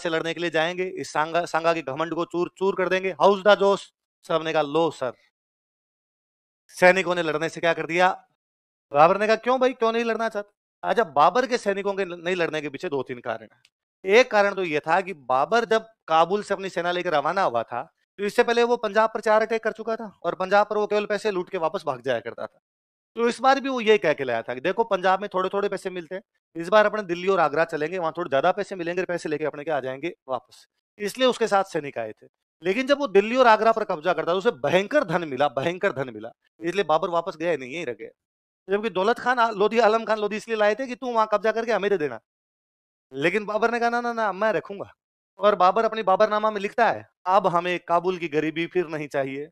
से लड़ने के लिए जाएंगे, इस सांगा के घमंड को चूर चूर कर देंगे। हाउस द जोश? सबने कहा लो सर। सैनिकों ने लड़ने से क्या कर दिया? बाबर ने कहा क्यों भाई, क्यों नहीं लड़ना चाहते? अच्छा, बाबर के सैनिकों के नहीं लड़ने के पीछे दो तीन कारण है। एक कारण तो यह था कि बाबर जब काबुल से अपनी सेना लेकर रवाना हुआ था, तो इससे पहले वो पंजाब पर 4 अटैक कर चुका था, और पंजाब पर वो केवल पैसे लूट के वापस भाग जाया करता था। तो इस बार भी वो यही कह के लाया था कि देखो पंजाब में थोड़े थोड़े पैसे मिलते हैं, इस बार अपने दिल्ली और आगरा चलेंगे, वहां थोड़े ज्यादा पैसे मिलेंगे, पैसे लेके अपने के आ जाएंगे वापस। इसलिए उसके साथ सैनिक आए थे। लेकिन जब वो दिल्ली और आगरा पर कब्जा करता, तो उसे भयंकर धन मिला, भयंकर धन मिला। इसलिए बाबर वापस गया नहीं, यही रह गया। जबकि दौलत खान लोधी, आलम खान लोधी इसलिए लाए थे कि तू वहां कब्जा करके हमें दे देना। लेकिन बाबर ने कहा ना ना ना, मैं रखूंगा। और बाबर अपनी बाबरनामा में लिखता है, अब हमें काबुल की गरीबी फिर नहीं चाहिए।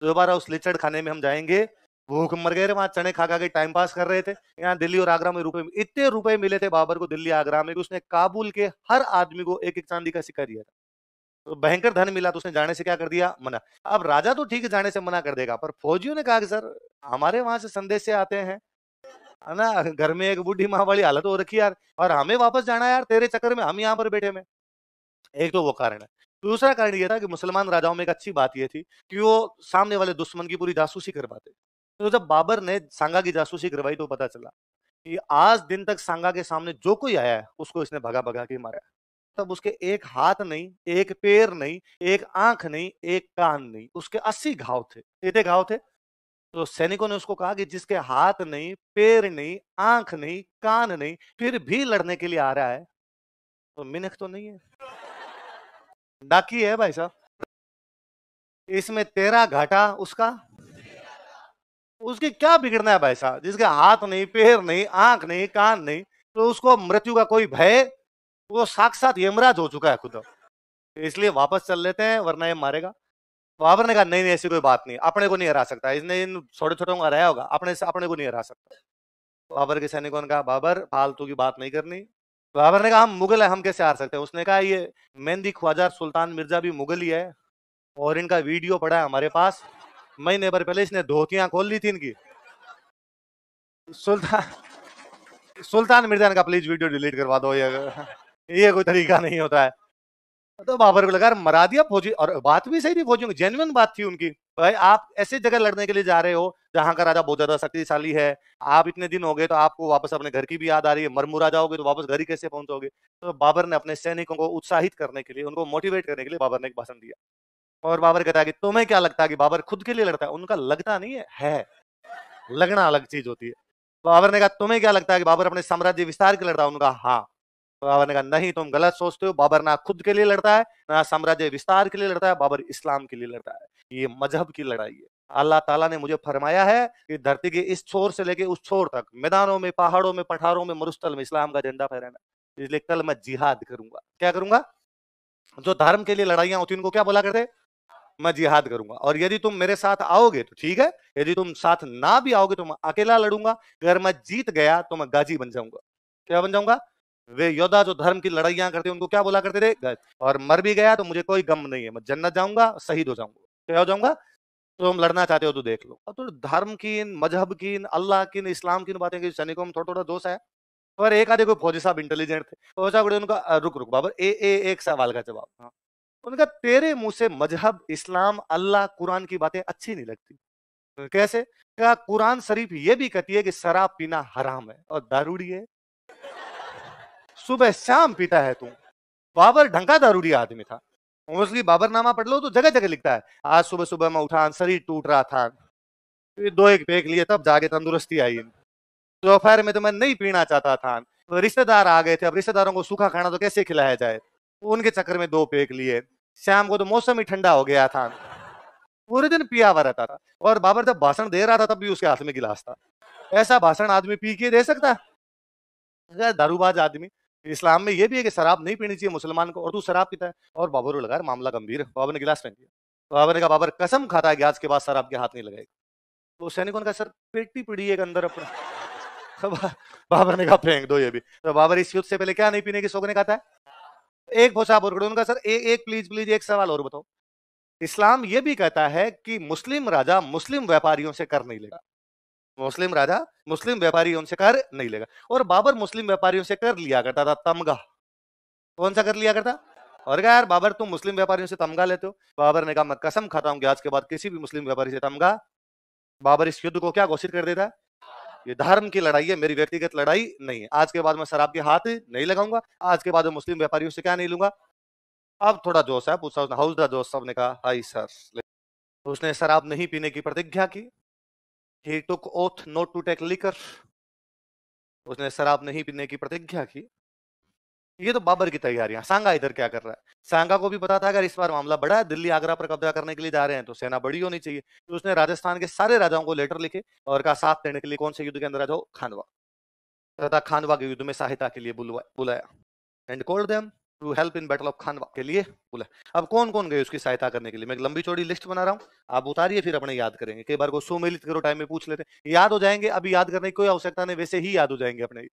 दोबारा उस लिचड़ खाने में हम जाएंगे। भूख मर गए, वहां चने खा खा के टाइम पास कर रहे थे। यहाँ दिल्ली और आगरा में रुपए, इतने रुपए मिले थे बाबर को दिल्ली आगरा में कि उसने काबुल के हर आदमी को एक एक चांदी का सिक्का दिया था। तो भयंकर धन मिला, तो उसने जाने से क्या कर दिया? मना। अब राजा तो ठीक है जाने से मना कर देगा, पर फौजियों ने कहा कि सर हमारे वहां से संदेश से आते हैं, है ना, घर में एक बूढ़ी माँ वाली हालत हो रखी यार, और हमें वापस जाना है यार, तेरे चक्कर में हम यहाँ पर बैठे में। एक तो वो कारण है। दूसरा कारण ये था कि मुसलमान राजाओं में एक अच्छी बात ये थी कि वो सामने वाले दुश्मन की पूरी जासूसी करवाते। तो जब बाबर ने सांगा की जासूसी करवाई, तो पता चला कि आज दिन तक सांगा के सामने जो कोई आया है उसको इसने भगा भगा के मारा है। तब उसके एक हाथ नहीं, एक पैर नहीं, एक आंख नहीं, एक कान नहीं, उसके 80 घाव थे। कितने घाव थे? तो सैनिकों ने उसको कहा कि जिसके हाथ नहीं, पैर नहीं, आंख नहीं, कान नहीं, फिर भी लड़ने के लिए आ रहा है, तो मिनख तो नहीं है, डाकी है भाई साहब। इसमें तेरा घाटा, उसका, उसकी क्या बिगड़ना है भाई साहब? जिसके हाथ नहीं, पैर नहीं, आंख नहीं, कान नहीं, तो उसको मृत्यु का कोई भय? वो साक्षात यमराज हो चुका है खुद। इसलिए वापस चल लेते हैं, वरना ये मारेगा। बाबर ने कहा नहीं नहीं, ऐसी कोई बात नहीं, अपने को नहीं हरा सकता, इसने इन छोटे छोटों को हराया होगा, अपने से अपने को नहीं हरा सकता। बाबर के सैनिकों ने कहा बाबर फालतू की बात नहीं करनी। बाबर ने कहा हम मुगल है, हम कैसे हार सकते हैं? उसने कहा ये मेहंदी ख्वाजा सुल्तान मिर्जा भी मुगल ही है, और इनका वीडियो पड़ा है हमारे पास। महीने भर पहले इसने धोतियां खोल ली थी इनकी। सुल्तान सुल्तान मिर्जा का प्लीज वीडियो डिलीट करवा दो, ये कोई तरीका नहीं होता है। तो बाबर को लगा मरा दिया फौजी, और बात भी सही थी, फौजियों की जेन्युइन बात थी उनकी। भाई आप ऐसी जगह लड़ने के लिए जा रहे हो जहां का राजा बहुत ज्यादा शक्तिशाली है, आप इतने दिन हो गए, तो आपको वापस अपने घर की भी याद आ रही है, मरमुरा जाओगे तो वापस घर ही कैसे पहुंचोगे? तो बाबर ने अपने सैनिकों को उत्साहित करने के लिए, उनको मोटिवेट करने के लिए बाबर ने एक भाषण दिया। और बाबर कहता है कि तुम्हें क्या लगता है कि बाबर खुद के लिए लड़ता है? उनका लगता नहीं है, लगना अलग चीज होती है। बाबर ने कहा तुम्हें क्या लगता है कि बाबर अपने साम्राज्य विस्तार के लिए लड़ता है? उनका हाँ। बाबर ने कहा नहीं, तुम गलत सोचते हो, बाबर ना खुद के लिए लड़ता है, ना साम्राज्य विस्तार के लिए लड़ता है, बाबर इस्लाम के लिए लड़ता है। ये मजहब की लड़ाई है। अल्लाह ताला ने मुझे फरमाया है कि धरती के इस छोर से लेके उस छोर तक, मैदानों में, पहाड़ों में, पठारों में, मरुस्थल में इस्लाम का झंडा फहराना। इसलिए कल मैं जिहाद करूंगा। क्या करूंगा? जो धर्म के लिए लड़ाइयां होती है उनको क्या बोला करते? मैं जिहाद करूंगा। और यदि तुम मेरे साथ आओगे तो ठीक है, यदि तुम साथ ना भी आओगे तो मैं अकेला लड़ूंगा। अगर मैं जीत गया तो मैं गाजी बन जाऊंगा। क्या बन जाऊंगा? वे योद्धा जो धर्म की लड़ाइयां करते उनको क्या बोला करते थे? और मर भी गया तो मुझे कोई गम नहीं है, मैं जन्नत जाऊंगा, शहीद हो जाऊंगा। क्या हो जाऊंगा? तो हम लड़ना चाहते हो तो देख लो। अब तो धर्म की, मजहब की, अल्लाह की, इस्लाम की बातें की, सैनिकों में थोड़ा थोड़ा दोष है। और एक आधे कोई फौजी साहब इंटेलिजेंट थे, फौजा बड़े उनका रुक रुक बाबर, एक सवाल का जवाब। हाँ। उनका तेरे मुंह से मजहब, इस्लाम, अल्लाह, कुरान की बातें अच्छी नहीं लगती। कैसे? क्या कुरान शरीफ ये भी कहती है कि शराब पीना हराम है और दारूड़ी है? सुबह शाम पीता है तू। बाबर ढंका दारूड़ी आदमी था। उसकी बाबरनामा पढ़ लो तो जगह जगह लिखता है, आज सुबह सुबह मैं उठा, शरीर टूट रहा था, दो एक पेक लिए तब जाके तंदुरुस्ती आई। दोपहर में तो मैं नहीं पीना चाहता था, तो रिश्तेदार आ गए थे, अब रिश्तेदारों को सूखा खाना तो कैसे खिलाया जाए, उनके चक्कर में दो पेक लिए। शाम को तो मौसम ही ठंडा हो गया था, पूरे दिन पिया हुआ रहता था। और बाबर जब भाषण दे रहा था तब भी उसके हाथ में गिलास था। ऐसा भाषण आदमी पी के दे सकता है? दारूबाज आदमी। इस्लाम में ये भी है कि शराब नहीं पीनी चाहिए मुसलमान को, और तू शराब पीता है। और बाबर को लगा मामला गंभीर है, बाबर ने गिलास फेंक दिया। बाबर ने कहा बाबर कसम खाता है कि आज के बाद शराब के हाथ नहीं लगाएगा। तो सैनिकों ने कहा सर पेटी पड़ी है अंदर अपना। तो बाबर ने कहा फेंक दो ये भी। तो बाबर इस युद्ध से पहले क्या नहीं पीने की सौगंध खाता है? एक पोछा और उनका सर एक प्लीज प्लीज एक सवाल और बताओ। इस्लाम यह भी कहता है कि मुस्लिम राजा मुस्लिम व्यापारियों से कर नहीं लेगा। मुस्लिम राजा मुस्लिम व्यापारियों से कर नहीं लेगा। और बाबर मुस्लिम व्यापारियों से कर लिया करता था, तमगा। कौन सा कर लिया करता? और क्या यार बाबर तुम मुस्लिम व्यापारियों से तमगा लेते हो? बाबर ने कहा मैं कसम खाता हूं कि आज के बाद किसी भी मुस्लिम व्यापारी से तमगा। बाबर इस युद्ध को क्या घोषित कर देता है? ये धर्म की लड़ाई है, मेरी व्यक्तिगत लड़ाई नहीं है। आज के बाद मैं शराब के हाथ नहीं लगाऊंगा, आज के बाद मैं मुस्लिम व्यापारियों से क्या नहीं लूंगा। अब थोड़ा जोश है, पूछा उसने हाउस द जोश, सबने कहा हाई सर। उसने शराब नहीं पीने की प्रतिज्ञा की। He took oath not to take liquor. उसने शराब नहीं पीने की प्रतिज्ञा की। ये तो बाबर की तैयारियां। सांगा इधर क्या कर रहा है? सांगा को भी पता था अगर इस बार मामला बड़ा है, दिल्ली आगरा पर कब्जा करने के लिए जा रहे हैं, तो सेना बड़ी होनी चाहिए। तो उसने राजस्थान के सारे राजाओं को लेटर लिखे और कहा साथ देने के लिए कौन से युद्ध के अंदर आ जाओ, खानवा। तथा खानवा के युद्ध में सहायता के लिए बुलाया and called them to help in battle of Khanwa के लिए बुलाया। अब कौन कौन गए उसकी सहायता करने के लिए? मैं एक लंबी चौड़ी लिस्ट बना रहा हूँ, आप उतारिए फिर अपने याद करेंगे। कई बार को सुमेलित करो टाइम में पूछ लेते हैं, याद हो जाएंगे। अभी याद करने की कोई आवश्यकता नहीं, वैसे ही याद हो जाएंगे अपने।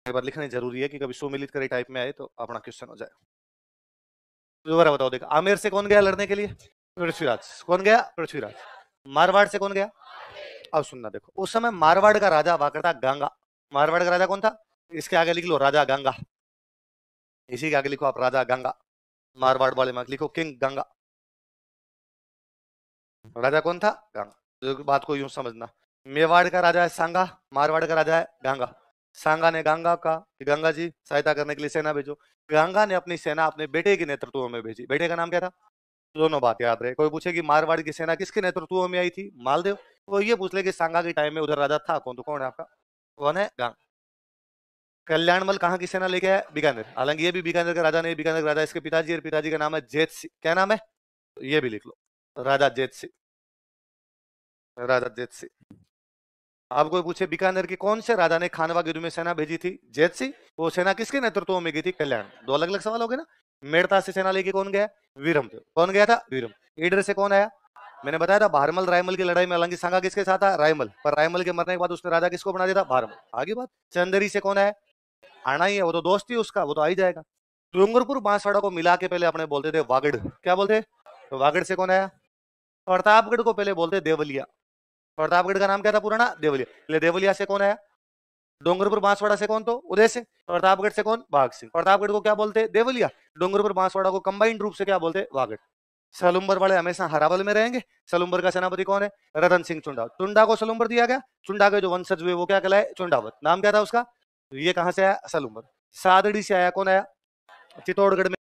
एक बार लिखना जरूरी है कि कभी सुमेलित करे टाइप में आए तो अपना क्वेश्चन हो जाए। दोबारा बताओ, देखो आमेर से कौन गया लड़ने के लिए? पृथ्वीराज। कौन गया? पृथ्वीराज। मारवाड़ से कौन गया? अब सुनना, देखो उस समय मारवाड़ का राजा हुआ करता गंगा। मारवाड़ का राजा कौन था? इसके आगे लिख लो राजा गंगा। इसी के आगे लिखो आप राजा गंगा। मारवाड़ वाले में लिखो किंग गंगा। राजा कौन था? गंगा। तो बात को यूं समझना, मेवाड़ का राजा है सांगा, मारवाड़ का राजा है गंगा। सांगा ने गंगा का कि गंगा जी सहायता करने के लिए सेना भेजो। गंगा ने अपनी सेना अपने बेटे के नेतृत्व में भेजी। बेटे का नाम क्या था? दोनों बात याद रहे। कोई पूछे कि मारवाड़ की सेना किसके नेतृत्व में आई थी? मालदेव। वो ये पूछ ले कि सांगा के टाइम में उधर राजा था कौन? तो कौन है आपका? कौन है? गंगा। कल्याणमल कहाँ की सेना लेके आया? बीकानेर। हालांकि ये भी बीकानेर का राजा नहीं, बीकानेर का राजा इसके पिताजी, और पिताजी का नाम है जेत सिंह। क्या नाम है? ये भी लिख लो, राजा जेत सिंह। राजा जेत सिंह। अब कोई पूछे बीकानेर के कौन से राजा ने खानवा के युद्ध में सेना भेजी थी? जेत सिंह। वो सेना किसके नेतृत्व में गई थी? कल्याण। दो अलग अलग सवाल हो गए ना। मेड़ता से सेना लेके कौन गया? वीरम। कौन गया था? वीरम। ईडर से कौन आया? मैंने बताया था भारमल रायमल की लड़ाई में हालांकि सांगा किसके साथ था? रायमल। पर रायमल के मरने के बाद उसने राजा किसको बना दिया था? भारमल। आगे बात। चंदेरी से कौन आया? आना ही है, वो तो दोस्त ही उसका, वो तो आ ही जाएगा। डूंगरपुर बांसवाड़ा को मिला के पहले अपने बोलते थे वागड़। क्या बोलते? तो वागड़ से कौन आया? प्रतापगढ़ को पहले बोलते देवलिया। प्रतापगढ़ का नाम क्या था पुराना? देवलिया। देवलिया से कौन आया? डोंगरपुर बांसवाड़ा से कौन? तो उदय से। प्रतापगढ़ से कौन? बाघ सिंह। प्रतापगढ़ को क्या बोलते? देवलिया। डोंगरपुर बांसवाड़ा को कंबाइंड रूप से क्या बोलते? वागड़। सलुम्बर वाले हमेशा हराबल में रहेंगे। सलुम्बर का सेनापति कौन है? रतन सिंह चुंडा। चुंडा को सलुम्बर दिया गया। चुंडा के जो वंशज हुए वो क्या कहलाए? चुंडावत। नाम क्या था उसका? ये कहां से आया? सलुम्बर। सादड़ी से आया। कौन आया? चित्तौड़गढ़ में